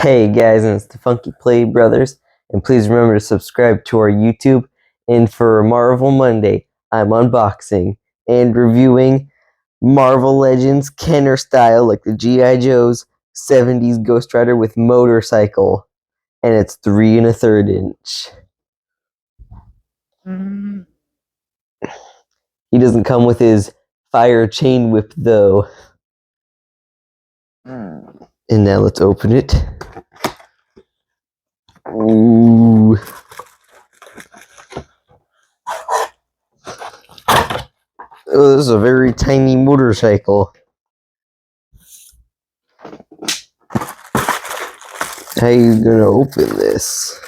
Hey guys, and it's the Funky Play Brothers, and please remember to subscribe to our YouTube. And for Marvel Monday, I'm unboxing and reviewing Marvel Legends Kenner style, like the G.I. Joe's 70's Ghost Rider with motorcycle, and it's 3 1/3 inch. He doesn't come with his fire chain whip though. And now let's open it. Ooh. Oh, this is a very tiny motorcycle. How are you gonna open this?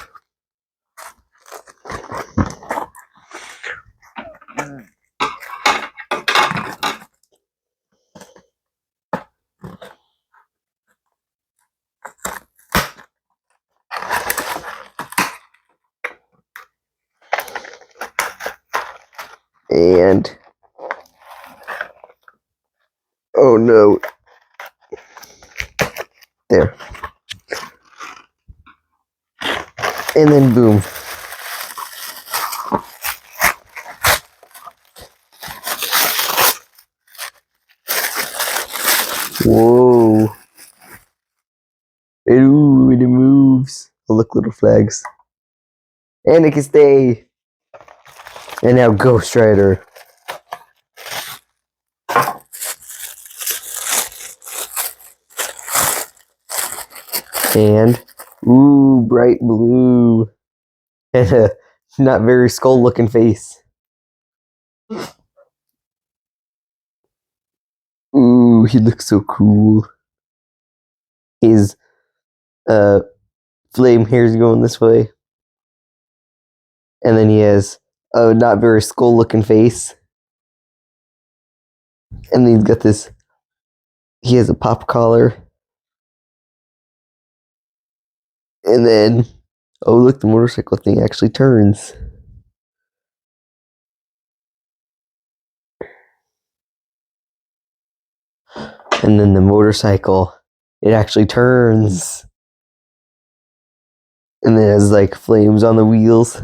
And oh no. There. And then boom. Whoa. Ooh, and it moves. Oh, look, little flags. And it can stay. And now Ghost Rider. And, ooh, bright blue. And a not very skull looking face. Ooh, he looks so cool. His flame hair's going this way. And then he has a not very skull looking face. And then he's got this, he has a pop collar. And then, oh look, the motorcycle thing actually turns. And then the motorcycle, it actually turns. And then it has like flames on the wheels.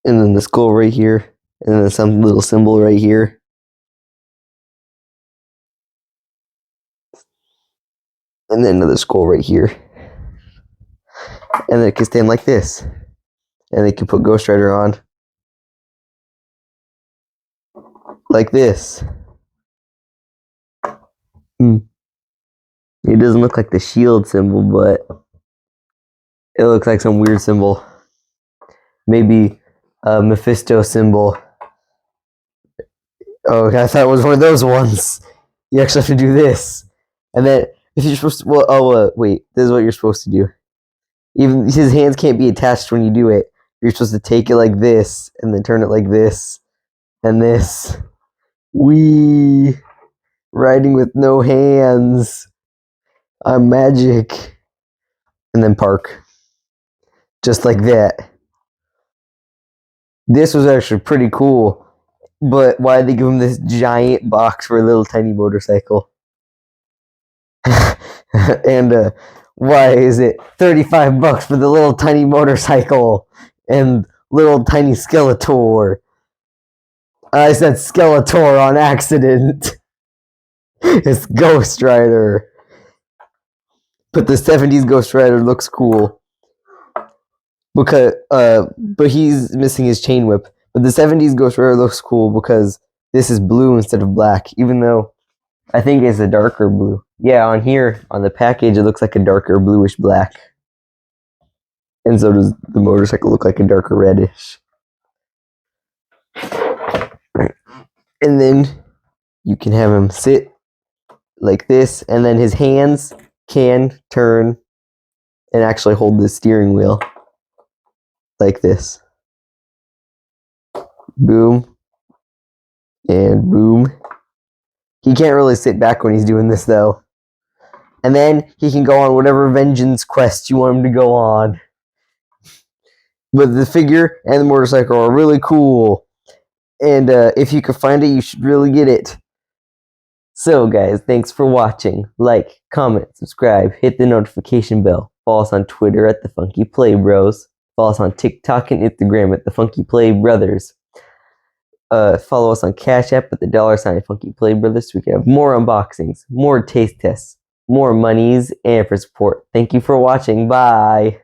And then the skull right here. And then some little symbol right here. And then another skull right here. And then it can stand like this. And they can put Ghost Rider on. Like this. It doesn't look like the shield symbol, but it looks like some weird symbol. Maybe a Mephisto symbol. Oh, I thought it was one of those ones. You actually have to do this. And then, if you're supposed to, well, wait, this is what you're supposed to do. Even his hands can't be attached when you do it. You're supposed to take it like this, and then turn it like this, and this. Wee! Riding with no hands. I'm magic. And then park. Just like that. This was actually pretty cool. But why did they give him this giant box for a little tiny motorcycle? And why is it $35 for the little tiny motorcycle and little tiny Skeletor? I said Skeletor on accident. It's Ghost Rider. But the 70's Ghost Rider looks cool. Because but he's missing his chain whip. But the 70's Ghost Rider looks cool because this is blue instead of black, even though I think it's a darker blue. Yeah, on here, on the package, it looks like a darker bluish black. And so does the motorcycle look like a darker reddish. And then you can have him sit like this, and then his hands can turn and actually hold the steering wheel like this. Boom. And boom. He can't really sit back when he's doing this, though. And then he can go on whatever vengeance quest you want him to go on. But the figure and the motorcycle are really cool. And if you can find it, you should really get it. So guys, thanks for watching. Like, comment, subscribe, hit the notification bell. Follow us on Twitter at the Funky Play Bros. Follow us on TikTok and Instagram at the Funky Play Brothers. Follow us on Cash App at the $ Funky Play Brothers so we can have more unboxings, more taste tests, more monies, and for support. Thank you for watching. Bye.